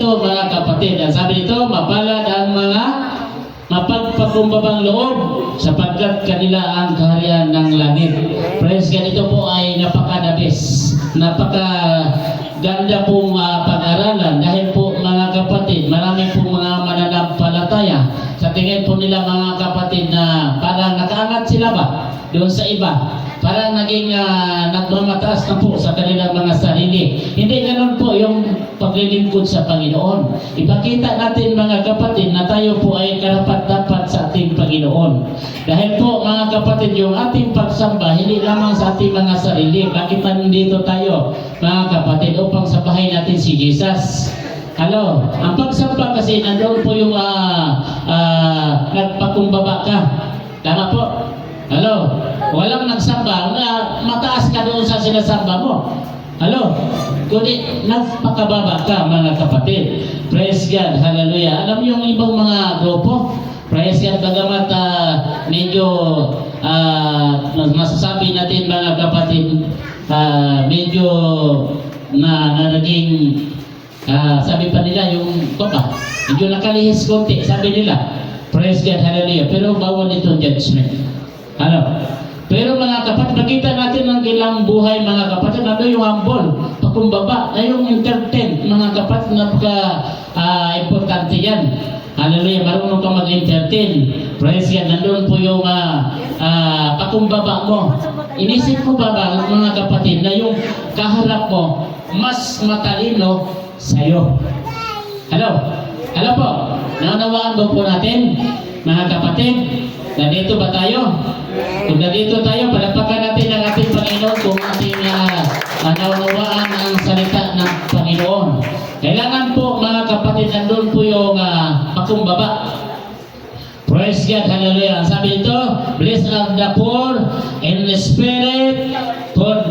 ito mga kapatid. Ang sabi nito, mapalad ang mga mapagpakumbabang loob sapagkat kanila ang kaharian ng langit. Praise God, ito po ay napakadabis, napakaganda pong pag-aralan dahil po mga kapatid, marami pong mga mananampalataya. Sa tingin po nila mga kapatid na parang nakaangat sila ba doon sa iba? Parang naging nagmamataas na po sa kanilang mga sarili. Hindi ganoon po yung paglilingkod sa Panginoon. Ipakita natin mga kapatid na tayo po ay karapat-dapat sa ating Panginoon. Dahil po mga kapatid, yung ating pagsamba, hindi lamang sa ating mga sarili. Bakit nandito tayo mga kapatid? Upang sabahin natin si Jesus. Hello, ang pagsamba kasi nandoon po yung nagpakumbaba ka. Tama po? Hello, walang nagsamba na mataas ka doon sa sinasamba mo. Hello, kundi nagpakababa ka mga kapatid. Praise God, hallelujah. Alam niyo yung ibang mga grupo, praise God, bagamat medyo masasabi natin mga kapatid, medyo na naging sabi pa nila yung medyo nakalihis konti, sabi nila. Praise God, hallelujah. Pero bawal itong judgment. Ano? Pero mga kapatid, nakita natin ang ilang buhay mga kapatid, ano yung humble, pakumbaba, na yung entertain, mga kapatid, napaka-importante yan. Hallelujah, marunong ka mag-entertain. Praise God, nandun po yung pakumbaba mo. Inisip mo ba mga kapatid, na yung kaharap mo, mas matalino sa'yo? Hello? Hello po? Naunawaan ba po natin, mga kapatid? Nandito ba tayo? Kung nandito tayo, palapakan natin ang ating Panginoon kung ating naunawaan ang salita ng Panginoon. Kailangan po mga kapatid, nandun po yung pakumbaba. Praise God, hallelujah. Ang sabi nito, blessed are the poor in the spirit, for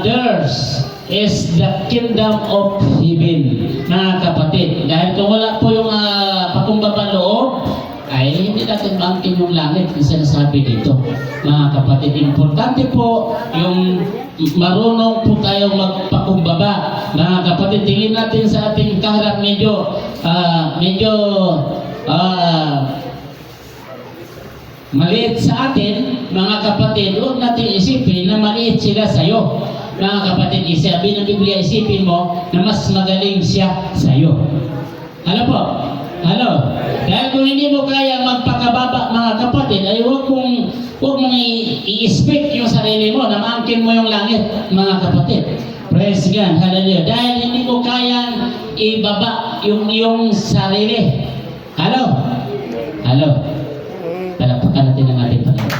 theirs is the kingdom of heaven. Mga kapatid, dahil kung wala po yung pakumbaba loob, ay hindi natin maangkin yung langit yung sinasabi dito. Mga kapatid, importante po yung marunong po tayong magpakumbaba. Mga kapatid, tingin natin sa ating kaharap medyo maliit sa atin, mga kapatid, huwag natin isipin na maliit sila sa'yo. Mga kapatid, isabi ng Biblia, isipin mo na mas magaling siya sa'yo. Ano po? Ano? Dahil kung hindi mo kaya magpakababa mga kapatid, ay huwag mong i-expect yung sarili mo na maangkin mo yung langit mga kapatid. Praise God, hallelujah. Dahil hindi mo kaya ibaba yung sarili. Hello? Hello? Palapakan natin ang ating Panginoon.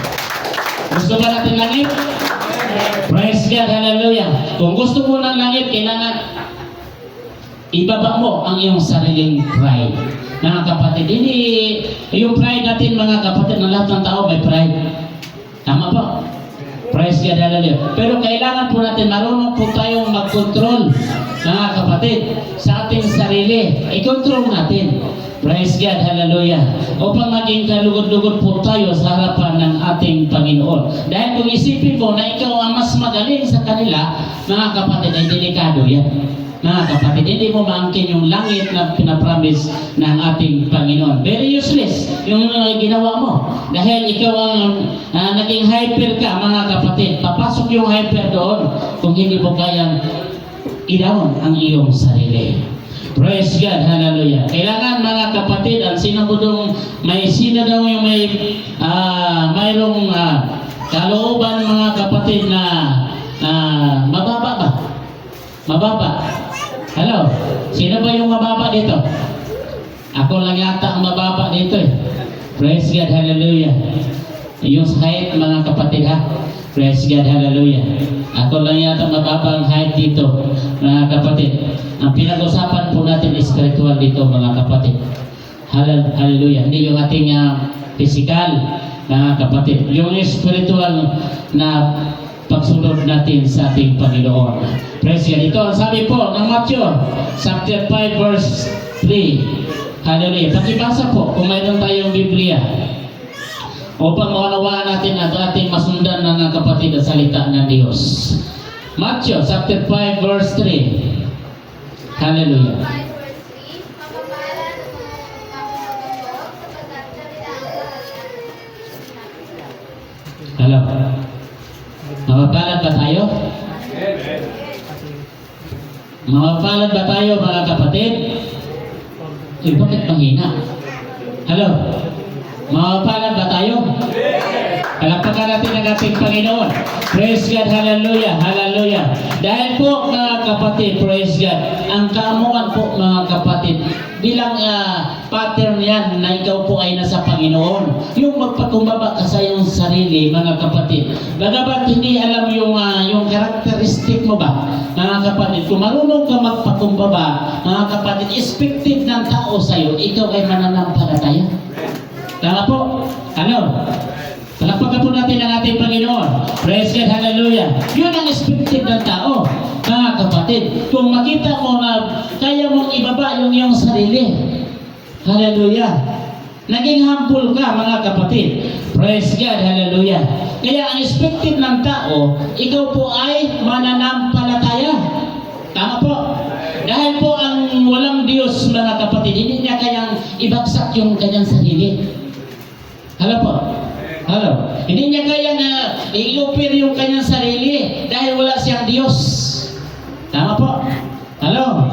Gusto ba natin langit? Praise God, hallelujah. Kung gusto mo ng langit, kailangan ibaba mo ang iyong sariling pride. Mga kapatid, hindi yung pride natin mga kapatid, ng lahat ng tao may pride. Tama po? Praise God, hallelujah. Pero kailangan po natin, marunong po tayong mag-control mga kapatid sa ating sarili. I-control natin. Praise God, hallelujah. Upang maging kalugod-lugod po tayo sa harapan ng ating Panginoon. Dahil kung isipin mo na ikaw ang mas magaling sa kanila, mga kapatid, ay delikado yan. Mga kapatid, hindi mo maangkin yung langit na pinapromise ng ating Panginoon. Very useless yung ginawa mo. Dahil ikaw ang naging hyper ka, mga kapatid. Papasok yung hyper doon kung hindi mo kayang i-down ang iyong sarili. Praise God, hallelujah. Kailangan mga kapatid, ang sinabudong may sino daw yung mayroong kalooban mga kapatid na mababa ba? Mababa. Hello? Sino ba yung mababa dito? Ako lang yata ang mababa dito eh. Praise God, hallelujah. Yung height mga kapatid ha. Praise God, hallelujah. Ako lang yata mababa ang height dito mga kapatid. Ang pinag-usapan po natin is spiritual dito mga kapatid. Hallelujah. Hindi yung ating physical mga kapatid. Yung spiritual na pagsunod natin sa ating Panginoon. Praise God. Ito ang sabi po ng Matthew chapter 5 verse 3. Hallelujah. Pakibasa po kung mayroon tayong Biblia upang maunawaan natin at ating masundan ng kapatid at salita ng Diyos. Matthew chapter 5 verse 3. Hallelujah. Mapapalad ba tayo mga kapatid? Bakit mahina? Hello? Mapapalad ba tayo? Palakpakan natin ang ating Panginoon. Praise God, hallelujah, hallelujah. Dahil po mga kapatid, praise God, ang kaamuan po mga kapatid, bilang pattern yan na ikaw po ay nasa Panginoon. Yung magpakumbaba ka sa iyong sarili, mga kapatid. Bagamat hindi alam yung karakteristik mo ba, mga kapatid, kung marunong ka magpakumbaba, mga kapatid, expected ng tao sa iyo, ikaw ay mananampalataya. Tama po? Ano? Palakpakan po natin ang ating Panginoon. Praise God, hallelujah. Yun ang expected ng tao, mga kapatid. Kung makita mo na kaya mong ibaba yung iyong sarili. Hallelujah. Naging humble ka, mga kapatid. Praise God, hallelujah. Kaya ang expected ng tao, ikaw po ay mananampalataya. Tama po. Dahil po ang walang Diyos, mga kapatid, hindi niya kayang ibagsak yung kanyang sarili. Halo po. Halo. Hindi niya kaya na i-offer yung kanyang sarili dahil wala siyang Diyos. Tama po. Halo.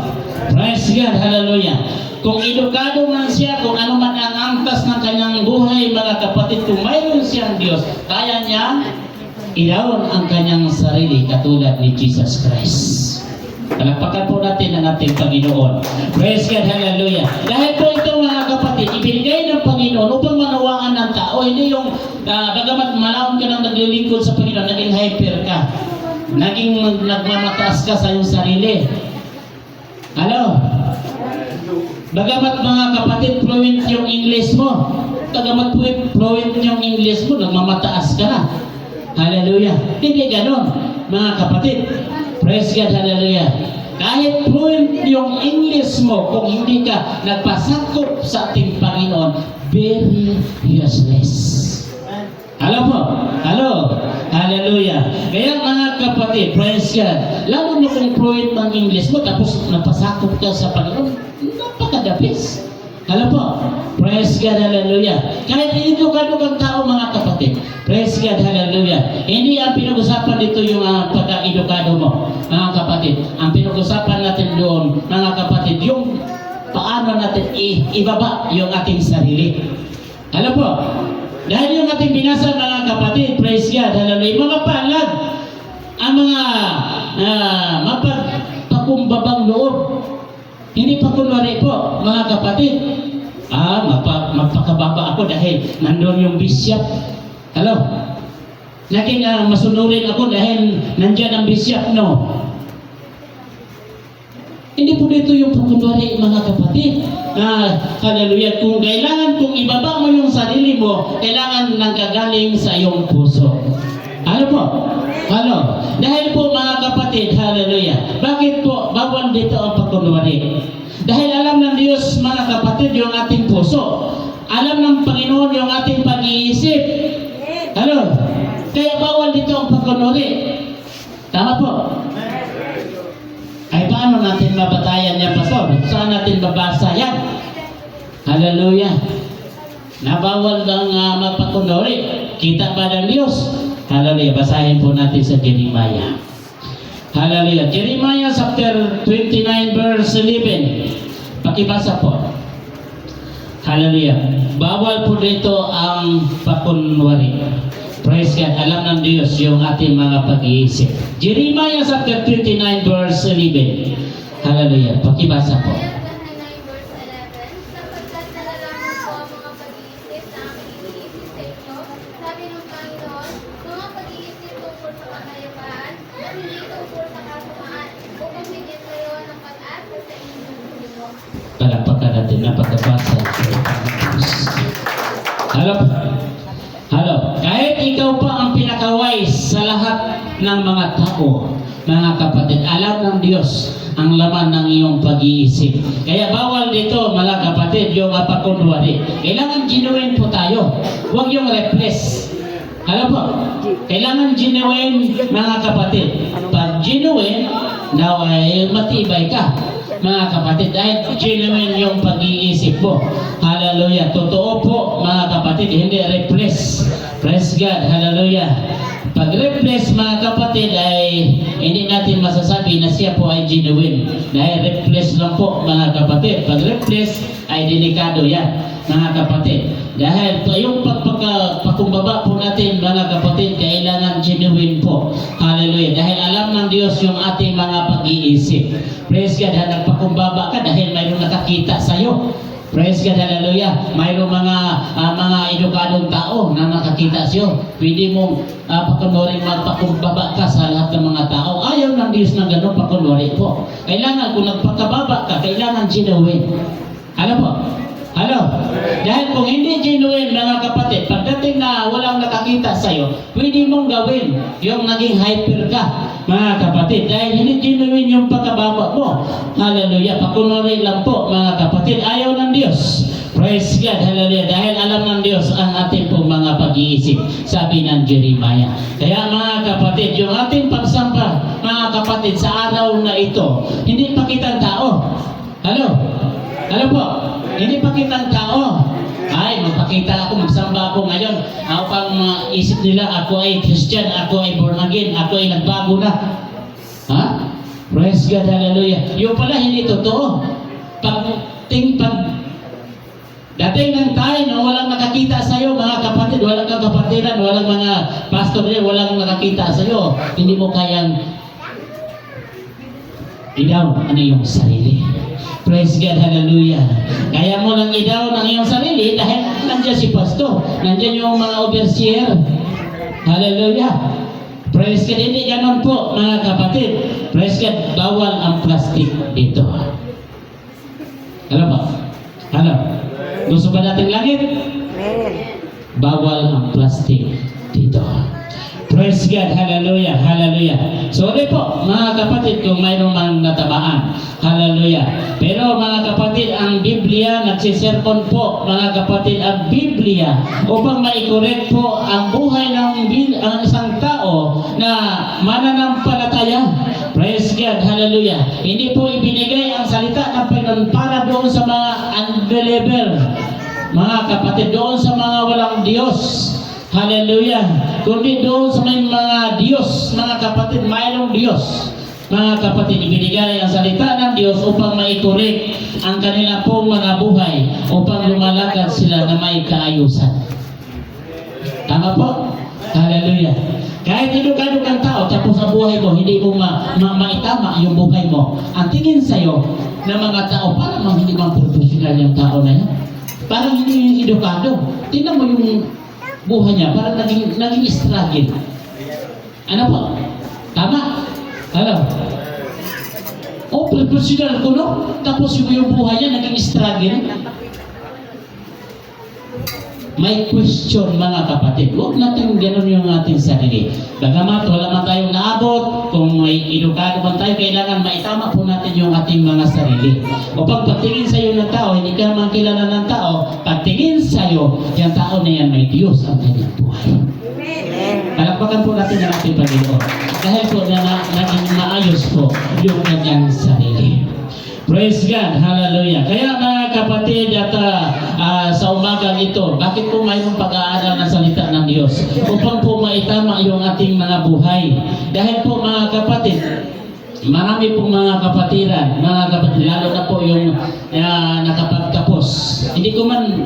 Praise God. Hallelujah. Kung edukado man siya, kung ano man ang angkas ng kanyang buhay, mga kapatid, kung mayroon siyang Diyos, kaya niya ilawan ang kanyang sarili katulad ni Jesus Christ. Palakpakan po natin ang ating Panginoon. Praise God, hallelujah. Dahil po ito mga kapatid, ibinigay ng Panginoon upang manawaan ng tao. Hindi yung bagamat malawang ka nang naglilingkod sa Panginoon, naging hyper ka. Naging nagmamataas ka sa iyong sarili. Ano? Bagamat mga kapatid, fluent yung English mo. Bagamat fluent yung English mo, nagmamataas ka na. Hallelujah. Hindi ganon, mga kapatid. Praise God, hallelujah. Kahit fluent yung English mo, kung hindi ka nagpasakop sa ating Panginoon, very useless. Halo po? Halo? Hallelujah. Kaya mga kapatid, praise God, lalo mo kung fluent ng English mo, tapos napasakop ka sa Panginoon, napakadapis. Halo po? Praise God, hallelujah. Kahit edukado kang tao, mga kapatid, praise God, hallelujah. Hindi ang pinag-usapan dito yung pagka-edukado mo, mga kapatid. Ang pinag-usapan natin doon, mga kapatid, yung paano natin ibaba yung ating sarili. Halo po? Dahil yung ating binasa, mga kapatid, praise God, hallelujah, mga palad, ang mga mapagpakumbabang loob. Hindi pa kunwari po, mga kapatid. Magpakababa ako dahil nandun yung bishop. Hello? Naging masunurin ako dahil nandyan ang bishop, no? Hindi po dito yung pagkunwari, mga kapatid. Hallelujah. Kung kailangan, kung ibaba mo yung sarili mo, kailangan nanggagaling sa iyong puso. Ano po? Ano? Dahil po mga kapatid, hallelujah. Bakit po bawal dito ang pagkunwari? Dahil alam ng Diyos, mga kapatid, yung ating puso. Alam ng Panginoon yung ating pag-iisip. Ano? Kaya bawal dito ang pagkunwari. Tama po? Ay paano natin mabatayan yan, Pastor? Saan natin babasa yan? Hallelujah. Nabawal bang mapakunwari? Kita ba ng Diyos? Hallelujah. Basahin po natin sa Jeremiah. Hallelujah. Jeremiah chapter 29 verse 11. Pakibasa po. Hallelujah. Bawal po dito ang pakunwari. Praise God. Alam ng Diyos yung ating mga pag-iisip. Jeremiah chapter 29 verse 11. Hallelujah. Pakibasa po. Palakpakan natin na pagkabasa. Halo. Halo. Kahit ikaw pa ang pinakawais sa lahat ng mga tao, mga kapatid, alam ng Diyos ang laman ng iyong pag-iisip. Kaya bawal dito, mga kapatid, yung pakunwari. Kailangan genuine po tayo. Huwag yung repress. Halo po. Kailangan genuine, mga kapatid. Pag genuine, ay matibay ka. mga kapatid, dahil genuine yung pag-iisip mo. Hallelujah. Totoo po, mga kapatid, hindi replace. Praise God. Hallelujah. Pag-replace, mga kapatid, ay hindi natin masasabi na siya po ay genuine. Dahil replace lang po, mga kapatid. Pag-replace ay delikado yan, mga kapatid. Dahil yung pagpakumbaba po natin, mga kapatid, kailangan genuine po. Hallelujah. Dahil alam ng Diyos yung ating mga pag-iisip. Praise God. Dahil nagpakumbaba ka dahil mayroong nakakita sa'yo. Praise God, hallelujah. Mayroong mga edukadong tao na nakakita siyo. Pwede mong pakunwaring magpakumbaba ka sa lahat ng mga tao. Ayaw ng Diyos na gano'n pakunwari po. Kailangan kung nagpakababa ka, kailangan genuine. Ano po? Ano? Dahil kung hindi genuine, mga kapatid, pagdating na walang nakakita sa'yo, pwede mong gawin yung naging hyper ka, mga kapatid. Dahil hindi genuine yung pagkababa mo. Hallelujah. Pakunwari lang po, mga kapatid. Ayaw ng Diyos. Praise God. Hallelujah. Dahil alam ng Diyos ang ating pong mga pag-iisip. Sabi ng Jeremiah. Kaya mga kapatid, yung ating pagsampa, mga kapatid, sa araw na ito, hindi pa kitang tao. Ano? Ano po? Hindi pa kitang tao. Ay, magpakita ako, magsamba ako ngayon. Upang isip nila, ako ay Christian, ako ay born again, ako ay nagbago na. Ha? Praise God, hallelujah. Yung pala, hindi totoo. Dating ng tayo, no, walang nakakita sa'yo, mga kapatid, walang kakapatiran, walang mga pastor din, walang nakakita sa'yo. Hindi mo kayang idaw ano yung sarili. Praise God, hallelujah. Kaya mo nang idaw ng iyong sarili dahil nandiyan si pastor, nandiyan yung mga overseer. Hallelujah. Praise God, hindi ganon po, mga kapatid. Praise God, bawal ang plastic dito. Ano ba? Ano? Gusto ba nating langit? Bawal ang plastic dito. Praise God, hallelujah, hallelujah. Sorry po, mga kapatid, kung mayroong mang natabaan. Hallelujah. Pero mga kapatid, ang Biblia, nagsisermon po, mga kapatid, ang Biblia, upang maikorek po ang buhay ng isang tao na mananampalataya. Praise God, hallelujah. Hindi po ibinigay ang salita ng Panginoon para doon sa mga unbeliever. Mga kapatid, doon sa mga walang Diyos. Hallelujah. Kundi doon sa may mga Diyos, mga kapatid, mayroong Diyos. Mga kapatid, ibinigay ang salita ng Diyos upang maikorek ang kanila pong mga buhay upang lumalakad sila na may kaayusan. Tama po? Hallelujah. Kahit edukado kang tao, tapos sa buhay mo, hindi mo maitama yung buhay mo. Ang tingin sa'yo ng mga tao, parang hindi mang professional yung tao na yan. Parang hindi yung edukado. Tingnan mo yung buhay niya, parang naging struggle. Ano po? Tama? Ano? O, professional ko, no? Tapos yung buhay niya, naging struggle. May question, mga kapatid. Huwag natin gano'n yung ating sarili. Bagamat wala man tayong naabot, kung may edukado man tayo, kailangan maitama po natin yung ating mga sarili. O pagtingin sa iyo ng tao, hindi ka man kilala ng tao, pagtingin sa iyo, yung tao na yan may Diyos ang kanyang buhay. Palakpakan po natin ang ating Panginoon. Dahil po na naging maayos po yung kanyang sarili. Praise God, hallelujah. Kaya mga kapatid at sa umagang ito, bakit po mayroong pag-aaral ng salita ng Diyos? Upang po maitama yung ating mga buhay. Dahil po mga kapatid, marami pong mga kapatiran, lalo na po yung nakapagtapos. Hindi ko man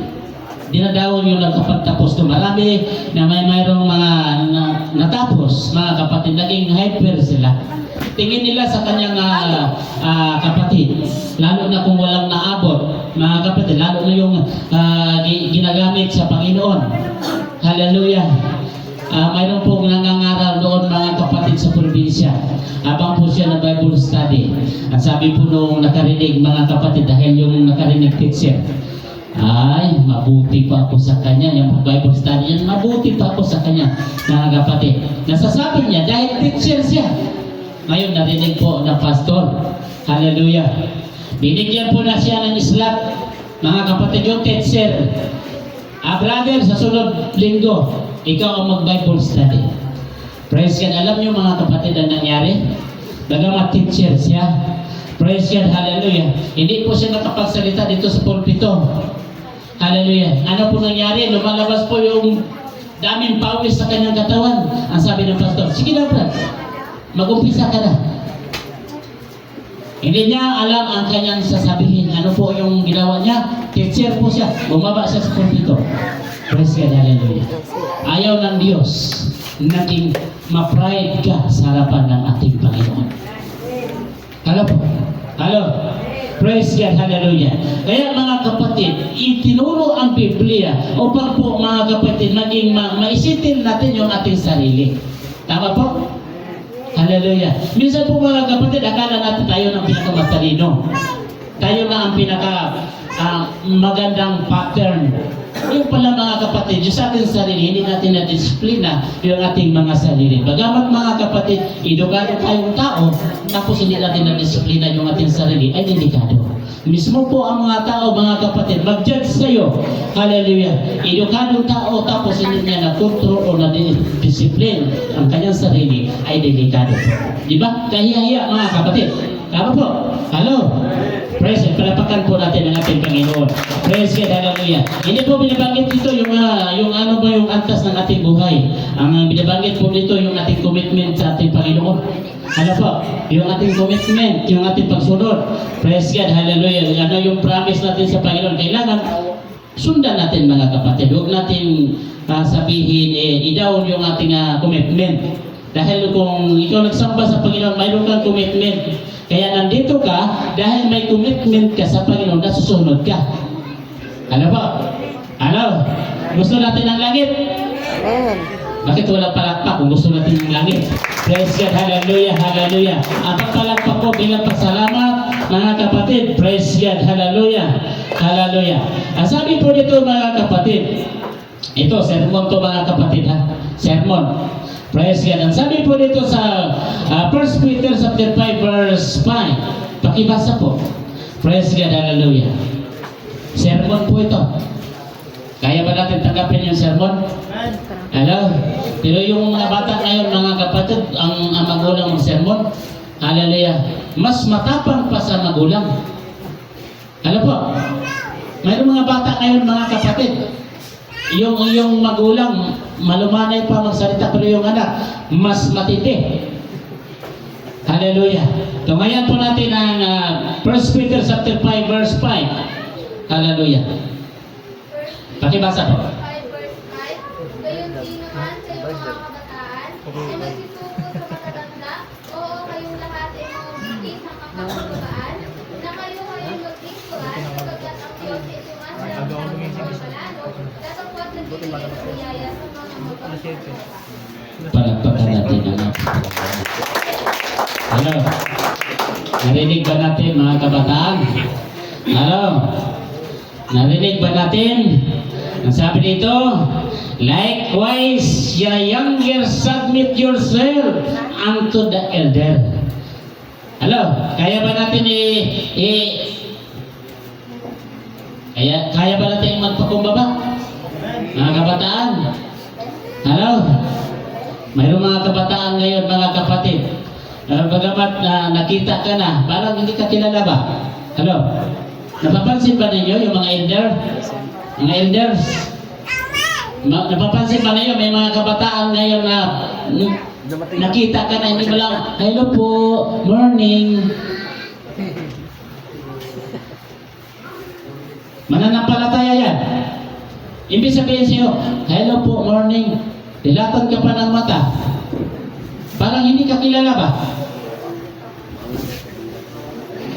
dinadawon yung nakapagtapos to. Marami na mayroong mga natapos, mga kapatid, naging hyper sila. Tingin nila sa kanyang kapatid, lalo na kung walang naabot, mga kapatid, lalo na yung ginagamit sa Panginoon. Hallelujah. Mayroon pong nangangaral doon, mga kapatid, sa probinsya. Habang po siya na Bible study. At sabi po nung nakarinig, mga kapatid, dahil yung nakarinig teacher, ay, mabuti pa ako sa kanya. Yung Bible study yan, mabuti pa ako sa kanya, mga kapatid. Nasasabi niya, dahil teacher siya. Ngayon, narinig po ng pastor. Hallelujah. Binigyan po na siya ng slot, mga kapatid, yung teacher. Brother, sa sunod linggo, ikaw ang mag-Bible study. Praise God. Alam niyo, mga kapatid, ang nangyari? Bagamat teacher siya, Praise God, hallelujah. Hindi po siya nakapagsalita dito sa pulpito. Hallelujah. Ano po nangyari? Lumalabas po yung daming pawis sa kanyang katawan. Ang sabi ng pastor, sige na brad, mag-umpisa ka na. Hindi niya alam ang kanyang sasabihin. Ano po yung ginawa niya? Teacher po siya. Bumaba siya sa pulpito. Praise God, hallelujah. Ayaw ng Diyos naging ma-pride ka sa harapan ng ating Panginoon. Hello po. Hello. Praise God, hallelujah. Kaya mga kapatid, itinuro ang Biblia upang po mga kapatid maging maisitin natin yung ating sarili. Tama po? Hallelujah. Minsan po mga kapatid, akala natin tayo ng pinakamatalino. Tayo na ang magandang pattern. Yung pala mga kapatid, yung sa ating sarili, hindi natin na-disiplina yung ating mga sarili. Bagamat mga kapatid, edukado tayong tao, tapos hindi natin na-disiplina yung ating sarili, ay delikado. Mismo po ang mga tao, mga kapatid, mag-judge sa'yo. Hallelujah. Edukadong tao, tapos hindi niya na-control o na-discipline ang kanyang sarili, ay delikado. Diba? Kahiya-hiya mga kapatid. Tama po? Hello? Praise God. Palapakan po natin ang ating Panginoon. Praise God. Hallelujah. Hindi po binabanggit dito yung ano ba yung antas ng ating buhay. Ang binabanggit po dito yung ating commitment sa ating Panginoon. Ano po? Yung ating commitment, yung ating pagsunod. Praise God. Hallelujah. Ano yung promise natin sa Panginoon. Kailangan sundan natin mga kapatid. Huwag natin sabihin, i-down yung ating commitment. Dahil kung ikaw nagsamba sa Panginoon, mayroon kang commitment. Kaya nandito ka dahil may commitment ka sa Panginoon na susunod ka. Ano ba? Ano? Gusto natin ng langit? Amen. Bakit walang palakpak kung gusto natin ng langit? Praise God, hallelujah, hallelujah. Ang pagpalakpak ko bilang pasalamat, mga kapatid. Praise God, hallelujah, hallelujah. Ang sabi po dito mga kapatid, ito, sermon to mga kapatid ha. Sermon. Praise God. Ang sabi po dito sa 1 Peter chapter 5 verse 5. Pakibasa po. Praise God. Hallelujah. Sermon po ito. Kaya ba natin tanggapin yung sermon? Hello? Pero yung mga bata ngayon, mga kapatid, ang magulang ng sermon, hallelujah, mas matapang pa sa magulang. Ano po? Mayroong mga bata ngayon, mga kapatid, yung magulang, malumanay pa magsalita, pero yung anak, mas matindi. Hallelujah. Tumayan po natin ang 1 Peter chapter 5 verse 5. Hallelujah. Pakibasa po. 5 verse 5. Gayon din naman kayo mga kabataan, ay magsituto sa matatanda, oo kayong lahat ay mamumiti sa kapagpagaan, na kayo kayong maglingkuhan, sabagat ang Diyos ay tumasang sa mga palalo, datapwat na bibigyan ng biyaya sa mga magpapagawa. Palagpakan natin ang Hello? Narinig ba natin mga kabataan? Hello? Narinig ba natin? Ang sabi dito, likewise, ye younger, submit yourself unto the elder. Hello? Kaya ba natin kaya ba natin magpakumbaba? Mga kabataan? Hello? Mayroong mga kabataan ngayon, mga kapatid. Bagamat nakita ka na, parang hindi ka kilala ba? Hello? Napapansin ba ninyo yung mga elder? Mga elders? Napapansin ba ninyo may mga kabataan ngayon na nakita ka na, hindi mo lang, hello po, morning. Mananampalataya yan. Ibig sabihin sa'yo, hello po, morning. Dilatan ka pa ng mata. Parang hindi ka kilala ba?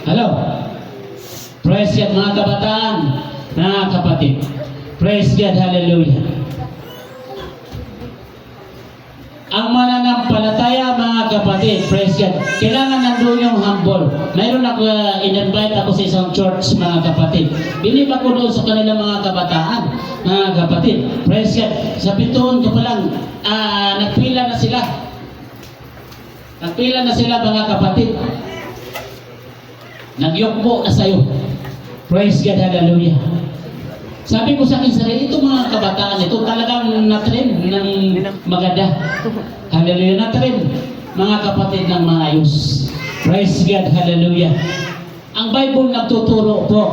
Hello? Praise God mga kabataan, mga kapatid. Praise God, hallelujah. Ang mananampalataya mga kapatid, praise God, kailangan nandun yung humble. Mayroon ako, in-invite ako sa isang church mga kapatid. Bilib ako doon sa kanilang mga kabataan, mga kapatid. Praise God, sa pituon ko pa lang, nagpila na sila. Nagpila na sila mga kapatid. Nagyokbo na sa'yo. Praise God, hallelujah. Sabi ko sa akin sarili, ito mga kabataan, ito talagang na-train ng maganda. Hallelujah, na-train mga kapatid ng maayos. Praise God, hallelujah. Ang Bible nagtuturo po.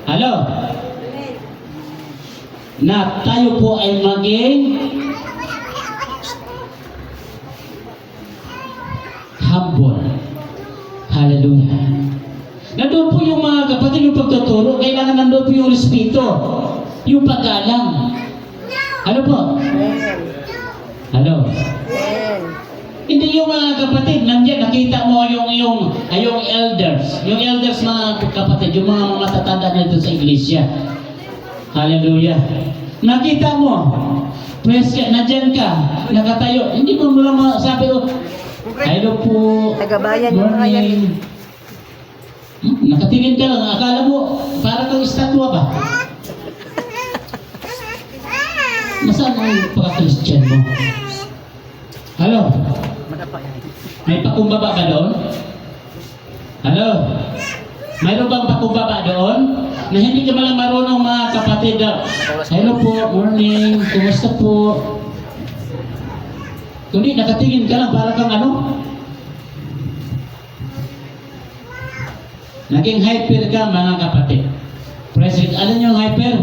Hello? Na tayo po ay maging humble. Hallelujah. Nandun po yung mga kapatid, yung pagtuturo, kailangan nandun po yung respeto, yung paggalang. Ano po? Hello? Hindi yung mga kapatid, nandiyan, nakita mo yung elders. Yung elders mga kapatid, yung mga matatanda na dito sa iglesia. Hallelujah. Nakita mo, praise ka, nandiyan ka, nakatayo. Hindi mo lang sabi ko, hello po, Tagabayan yung mga yan. morning. Nakatingin ka lang, akala mo, para kang estatwa ba? Nasaan ang pagka-Christian mo? Hello? May pakumbaba ba doon? Hello? Mayroon bang pakumbaba doon? Na hindi ka malang marunong mga kapatid. Hello po, morning, kumusta po? Kundi nakatingin ka lang, para kang ano? Naging hyper ka mga kapatid. President, alam niyo yung hyper?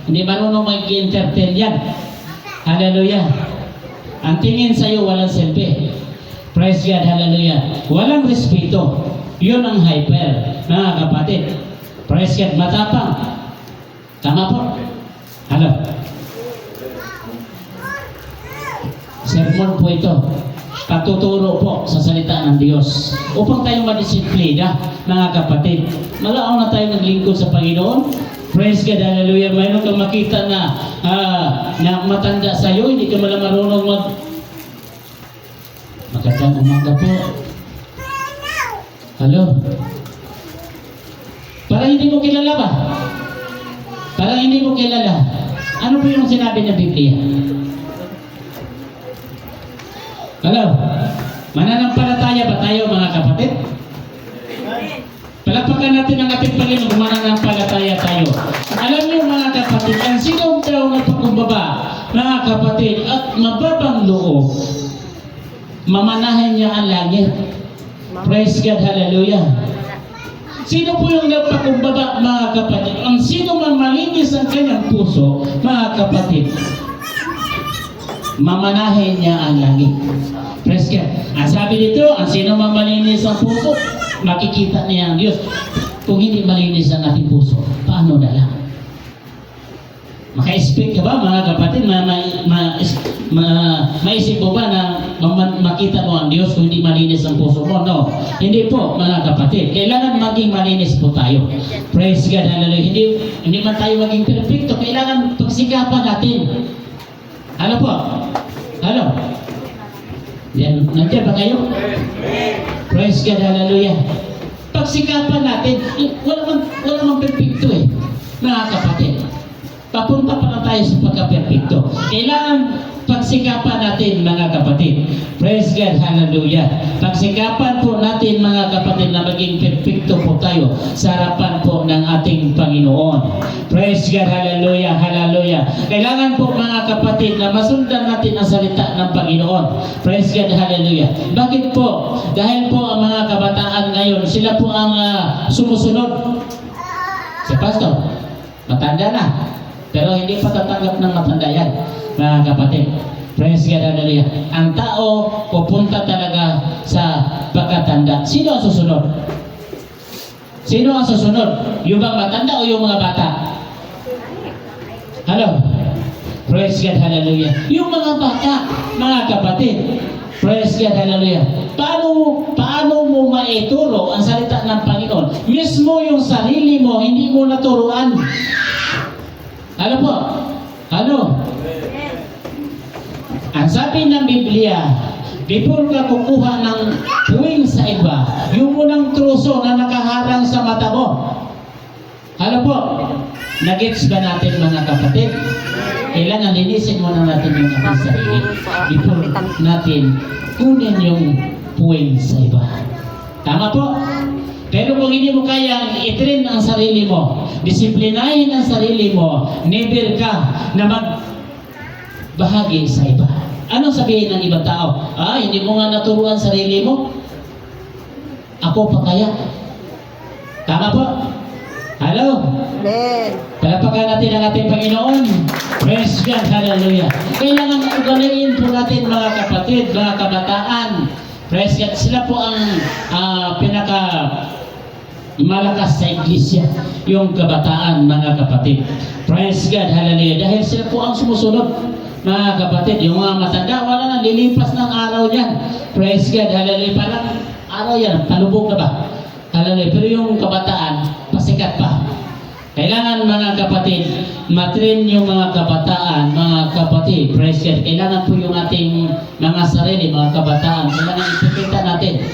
Hindi marunong mag-entertain yan. Hallelujah. Ang tingin sa'yo walang selfie. Praise God, hallelujah. Walang respeto. Yun ang hyper, mga kapatid. Praise God, matapang. Tama po? Hello? Sermon po ito. Pagtuturo po sa salita ng Diyos. Upang tayo madisiplina, mga kapatid. Malaon na tayo naglingkod sa Panginoon. Praise God, hallelujah. Mayroon kang makita na matanda sa'yo, hindi ka malang marunong Magandang umaga po. Hello? Parang hindi mo kilala ba? Parang hindi mo kilala. Ano po yung sinabi ng Biblia? Hello? Mananampalataya ba tayo mga kapatid? Palakpakan natin ang ating Panginoon, mananampalataya tayo. Alam niyo mga kapatid, ang sinong daw nagpakumbaba, mga kapatid, at mababang loob, mamanahin niya ang langit. Praise God, hallelujah. Sino po yung nagpakumbaba, mga kapatid? Ang sino man malinis ang kanyang puso, mga kapatid, mamanahin niya ang langit. Praise God. Ang sabi dito, ang sino man malinis ang puso, makikita niya ang Diyos. Kung hindi malinis ang ating puso, paano na lang? Maka-speak ka ba mga kapatid? Maisip mo ba na makita mo ang Diyos kung hindi malinis ang puso mo? No. Hindi po mga kapatid. Kailangan maging malinis po tayo. Praise God, hallelujah. Hindi man tayo maging perfecto. Kailangan pagsikapan natin. Ano po? Ano? Yan, nandiyan ba kayo? Praise God, hallelujah. Pagsikapan natin, wala mang perfecto eh, mga kapatid. Papunta pa lang tayo sa pagka-perfecto. Kailangan pagsikapan natin mga kapatid. Praise God, hallelujah. Pagsikapan po natin mga kapatid na maging perfecto po tayo sa harapan po ng ating Panginoon. Praise God, hallelujah, hallelujah. Kailangan po mga kapatid na masundan natin ang salita ng Panginoon. Praise God, hallelujah. Bakit po? Dahil po ang mga kabataan ngayon, sila po ang sumusunod. Si Pastor, matanda na. Pero hindi pa tatanggap ng matanda yan, mga kapatid. Praise God, hallelujah. Ang tao pupunta talaga sa pagkatanda. Sino ang susunod? Sino ang susunod? Yung bang matanda o yung mga bata? Hello? Praise God, hallelujah. Yung mga bata, mga kapatid. Praise God, hallelujah. Paano mo maituro ang salita ng Panginoon? Mismo yung sarili mo, hindi mo naturuan. Ano po? Ano? Ang sabi ng Biblia, before ka kukuha ng puwing sa iba, yung unang truso na nakaharang sa mata mo. Ano po? Nagets ba natin mga kapatid? Kailangan linisin muna natin yung ating sarili before natin kunin yung puwing sa iba. Tama po? Pero kung hindi mo kayang i-train ang sarili mo, disiplinahin ang sarili mo, never ka na magbahagi sa iba. Anong sabihin ng ibang tao? Hindi mo nga naturuan sarili mo? Ako pa kaya? Tama po? Hello? Amen. Palapakan natin ang ating Panginoon. Praise God, hallelujah. Kailangan ugaliin po natin mga kapatid, mga kabataan. Praise God, sila po ang pinaka malakas sa iglesia, yung kabataan, mga kapatid. Praise God, hallelujah. Dahil sila po ang sumusunod, mga kapatid. Yung mga matanda, wala na, lilipas ng araw niyan. Praise God, hallelujah. Parang araw yan, palubog na ba? Hallelujah. Pero yung kabataan, pasikat pa. Kailangan mga kapatid, matrain yung mga kabataan, mga kapatid, praise God. Kailangan po yung ating mga sarili, mga kabataan, kailangan ipipita natin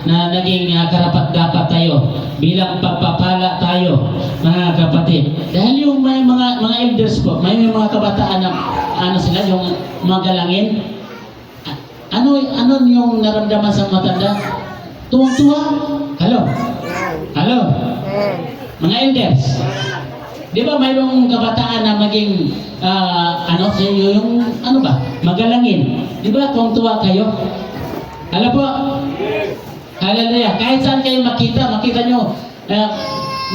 na naging karapat-dapat tayo bilang pagpapala tayo, mga kapatid. Dahil yung may mga elders po, may mga kabataan na ano sila, yung magalangin. Ano yung naramdaman sa matanda? Tuwang-tuwa. Hello? Hello? Amen. Mga elders, di ba mayroong kabataan na maging, yung, magalangin. Di ba kung tuwa kayo? Alam po? Hallelujah. Kahit saan kayo makita nyo,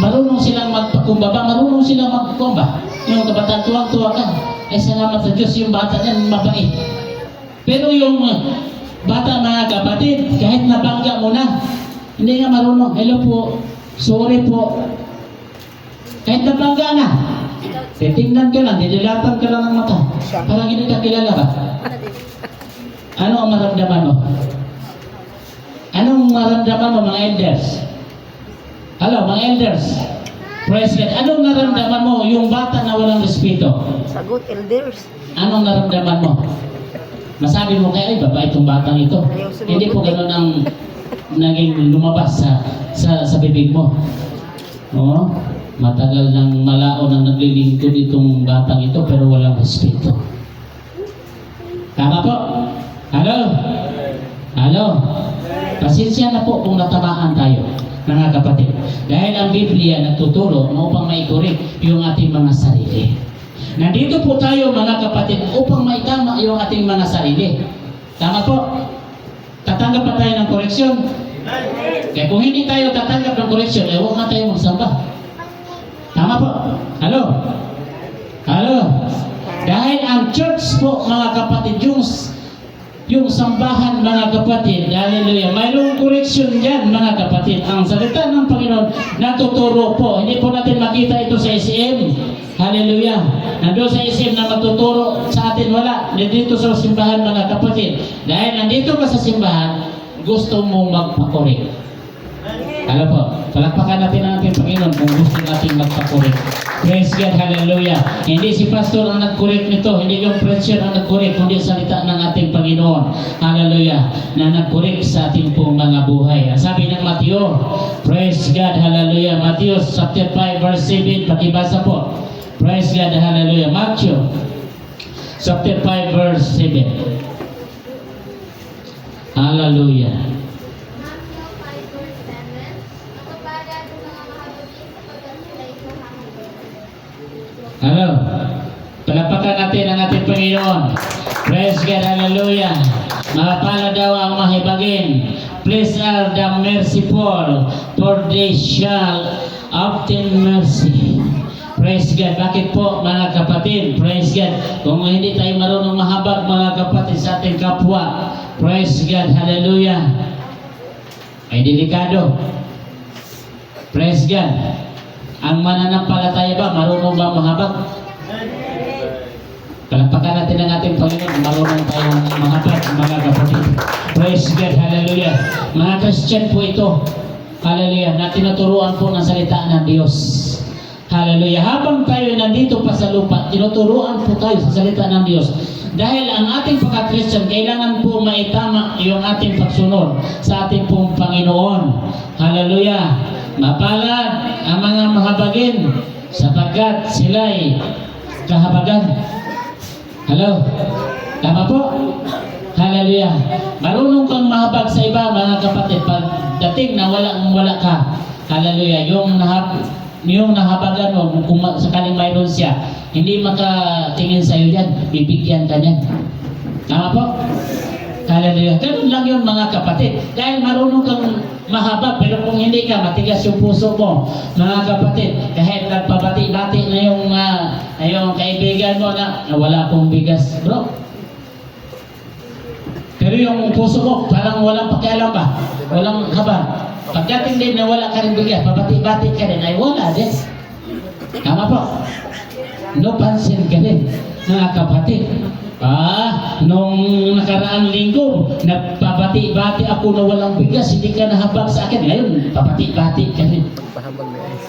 marunong silang magpakumbaba, marunong silang magkumba. Yung kabataan, tuwang-tuwa ka. Ay salamat sa Diyos, yung bata niyan mabait. Pero yung bata, mga kapatid, kahit nabangga mo na, hindi nga marunong. Hello po, sorry po. Kahit nabangga na, titingnan ka lang, didilatan ka lang ng mata. Parang hindi ka kilala ba? Ano ang maramdaman mo? Anong maramdaman mo, mga elders? Hello, mga elders. Praise God. Anong naramdaman mo yung bata na walang respeto? Sagot, elders. Anong naramdaman mo? Masabi mo kaya, ay baba itong batang ito. Hindi po ganun ang naging lumabas sa bibig mo. Oo. Matagal nang malao nang naglilingkod itong batang ito pero walang respeto. Tama po? Hello? Hello? Pasensya na po kung natamaan tayo, mga kapatid. Dahil ang Biblia nagtuturo na upang maikurik yung ating mga sarili. Nandito po tayo, mga kapatid, upang maitama yung ating mga sarili. Tama po? Tatanggap pa tayo ng koreksyon? Kaya kung hindi tayo tatanggap ng koreksyon, huwag na tayo magsamba. Tama po? Hello? Hello? Dahil ang church po, mga kapatid, yung sambahan, mga kapatid, hallelujah, mayroong koreksyon dyan, mga kapatid. Ang salita ng Panginoon natuturo po. Hindi po natin makita ito sa SM. Hallelujah. Nandun sa SM na matuturo sa atin, wala. Nandito sa simbahan, mga kapatid. Dahil nandito ka sa simbahan, gusto mong magpakorek. Alam po, palakpakan natin ang ating Panginoon kung gusto natin magpakorek. Praise God, hallelujah. Hindi si pastor ang nag-correct nito, hindi yung preacher ang nag-correct, kundi salita ng ating Panginoon. Hallelujah. Na nag-correct sa ating pong mga buhay. Sabi ng Mateo, praise God, hallelujah. Matthew chapter 5 verse 7, pakibasa po. Praise God, hallelujah. Matthew chapter 5 verse 7. Hallelujah. Matthew 5 verse 7, nakapagad ang mga mahabagin sapagkat sila ito hahabagin. Hello. Palapakan natin ang ating Panginoon. Praise God, hallelujah. Mapala daw ang mahibagin. Blessed are the merciful, for they shall obtain mercy. Praise God. Bakit po, mga kapatid? Praise God. Kung hindi tayo marunong mahabag, mga kapatid, sa ating kapwa, praise God, hallelujah, ay delikado. Praise God. Ang mananampalataya ba, marunong ba mahabag? Palapakan natin ang ating Panginoon, marunong tayong mahabag, mga kapatid. Praise God, hallelujah. Mga Christian po ito, hallelujah, na tinuturuan po ng salita ng Diyos. Hallelujah. Habang tayo nandito pa sa lupa, tinuturuan po tayo sa salita ng Diyos. Dahil ang ating pagka-Christian, kailangan po maitama yung ating pagsunod sa ating pong Panginoon. Hallelujah. Mapalad ang mga mahabagin sapagkat sila'y kahabagan. Hello? Tama po? Hallelujah. Marunong kang mahabag sa iba, mga kapatid. Pagdating na wala ka, hallelujah, yung nahabagan mo, kung sakaling mayroon siya, hindi makatingin sa iyo yan, bibigyan ka niyan. Tama po? Hallelujah. Ganun lang yun mga kapatid. Dahil marunong kang mahaba, pero kung hindi ka, matigas yung puso mo. Mga kapatid, kahit nagpabati-bati na yung kaibigan mo na wala akong bigas, bro. Pero yung puso mo, parang walang pakialam ba? Walang haba. Pagdating din na wala ka rin bigas, pabati-bati ka rin, ay wala din. Tama po. No pansin ka rin, mga kapatid. Nung nakaraang linggo, nagpabati-bati ako na walang bigas, hindi ka nahabag sa akin. Ngayon, pabati-bati ka rin. Pahabag na eh.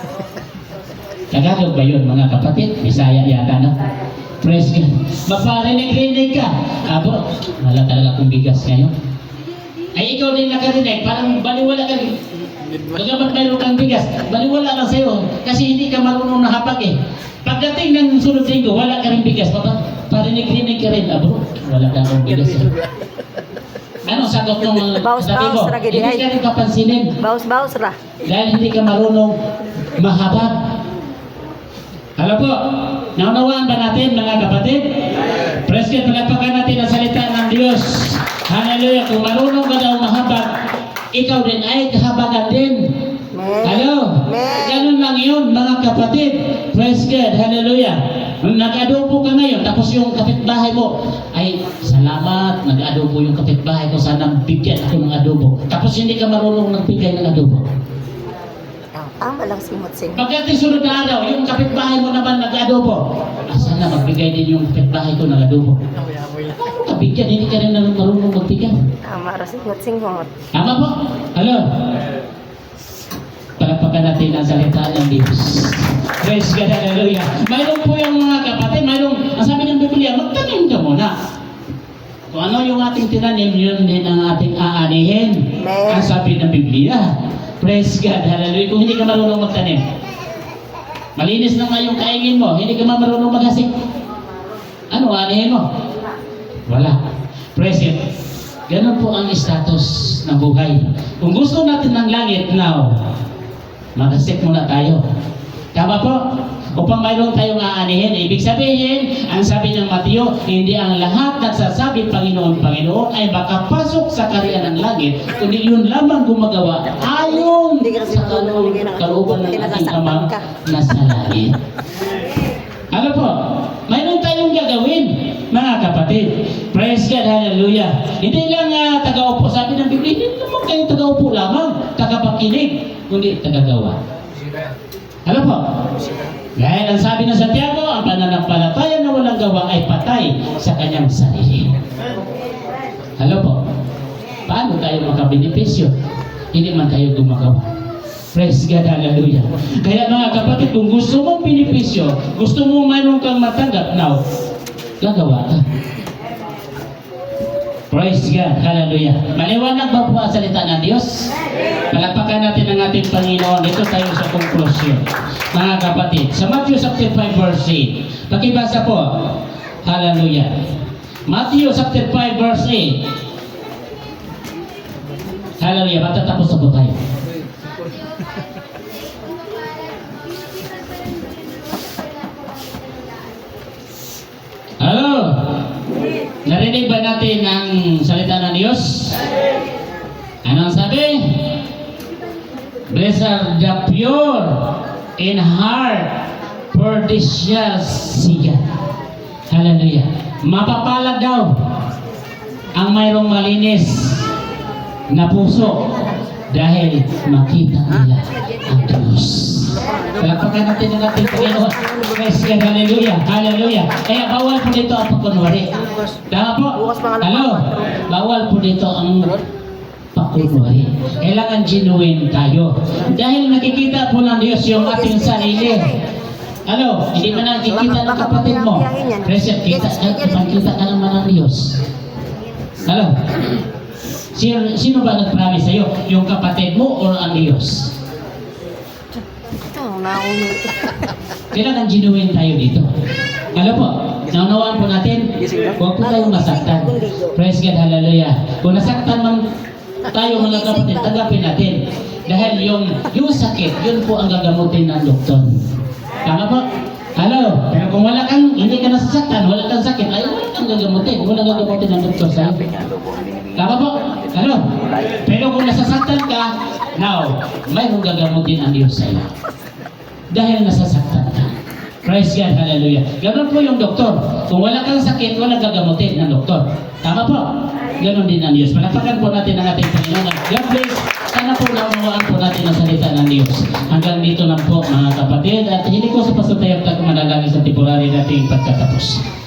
Tagalog ba yun, mga kapatid? Bisaya yata na. Praise God. Maparinig-rinig ka. Bro, wala talaga akong bigas ngayon. Ay, ikaw din nakarinig, parang baliwala ka rin. Bagamat mayroon kang bigas, baliwala lang sa'yo. Kasi hindi ka marunong nahabag eh. Pagdating ng sunod linggo, wala ka rin bigas. Parinig-rinig ka rin. Bro, wala ka akong bigas. Ano sagot ng sabi mo? Baus-baus ra gid, Hindi ay. ka rin papansinin. Baus-baus ra. Dahil hindi ka marunong mahabag. Alam po, naunawaan ba natin mga kapatid? Praise God, palagpakan natin ang salita ng Diyos. Hallelujah. Kung marunong ka daw mahabag, ikaw din ay kahabagan din. Amen. Hello? Amen. Ganun lang yun mga kapatid. Praise God. Hallelujah. Nag-adobo ka ngayon, tapos yung kapitbahay mo, ay salamat, nag-adobo yung kapitbahay ko, sana bigyan ako ng adobo. Tapos hindi ka marunong nagbigay ng adobo. Tama lang simot-simot. Pagdating sunod na araw, yung kapitbahay mo naman nag-adobo. Sana magbigay din yung kapitbahay ko ng adobo. Amoy-amoy. Paano ka bigyan? Hindi ka rin naman marunong magbigay. Tama ra simot-simot. Tama po? Hello? Palagpakan natin ang salita ng Diyos. Praise God, hallelujah. Mayroon po yung mga kapatid, ang sabi ng Biblia, magtanim ka muna. Kung ano yung ating tinanim, yun din ang ating aanihin. Amen. Ang sabi ng Biblia. Praise God, hallelujah. Kung hindi ka marunong magtanim, malinis na nga yung kaingin mo, hindi ka marunong maghasik. Ano aanihin mo? Wala. Praise God. Ganun po ang status ng buhay. Kung gusto natin ng langit now, maghasik muna tayo. Tama po? Upang mayroon tayong aanihin. Ibig sabihin, ang sabi ng Mateo, hindi ang lahat nagsasabi Panginoon, Panginoon ay makapasok sa kaharian ng langit, kundi yun lamang gumagawa ayon Hindi ka kasi sa marunong bigyan ng kalooban ng adobo, ating kinasaktan Amang ka. nasa langit. Ano po? Mayroon tayong gagawin, mga kapatid. Praise God, hallelujah. Hindi lang taga-upo, sabi ng Biblia, hindi naman kayo taga-upo lamang, tagapakinig, kundi tagagawa. Ano po? Dahil ang sabi ng Santiago, ang pananampalataya na walang gawa ay patay sa kanyang sarili. Ano po? Paano tayo makabenepisyo? Hindi man tayo gumagawa. Praise God, hallelujah. Kaya mga kapatid, kung gusto mong benepisyo, gusto mong mayroon kang matanggap, now, gagawa ka. Praise God, hallelujah. Maliwanag ba po ang salita ng Diyos? Palakpakan natin ang ating Panginoon. Dito tayo sa konklusyon. Mga kapatid, sa Matthew chapter 5 verse 8, pakibasa po. Hallelujah. Matthew chapter 5 verse 8. Hallelujah. Matatapos na po tayo. Hello? Narinig ba natin ang salita ng Diyos? Anong sabi? Blessed are the pure in heart, for they shall see God. Hallelujah. Mapapalad daw ang mayroong malinis na puso dahil makita nila ang Diyos. Palakpakan natin ang ating Panginoon. Praise God, hallelujah, hallelujah. Kaya bawal po dito ang pagkunwari. Tama po? Hello? Bawal po dito ang pagkunwari. Kailangan genuine tayo. Dahil nakikita po ng Diyos yung ating sarili. Ano? Hindi man nakikita ng kapatid mo. Praise God, kita ka naman ng Diyos. Hello? Sino ba nag-promise sa'yo? Yung kapatid mo o ang Diyos? Ito, naunit. Kailangan genuine tayo dito. Alam po, naunawaan po natin, huwag po tayong masaktan. Praise God, hallelujah. Kung nasaktan man tayo mga kapatid, tanggapin natin. Dahil yung sakit, yun po ang gagamutin ng doktor. Tama po? Hello? Pero kung wala kang, hindi ka nasasaktan, wala kang sakit, ay wala kang gagamutin. Wala gagamutin ng doktor sa'yo. Tama po? Ano? Pero kung nasasaktan ka, now, mayroong gagamutin ang Diyos sa iyo. Dahil nasasaktan ka. Praise God, hallelujah. Ganon po yung doktor. Kung wala kang sakit, wala gagamutin ng doktor. Tama po? Ganon din ang Diyos. Palapakan po natin ang ating Panginoon. God bless. Sana po naunawaan po natin ang salita ng Diyos. Hanggang dito lang po mga kapatid. At hindi ko sa pasutayap na manalangin sa temporary nating pagkatapos.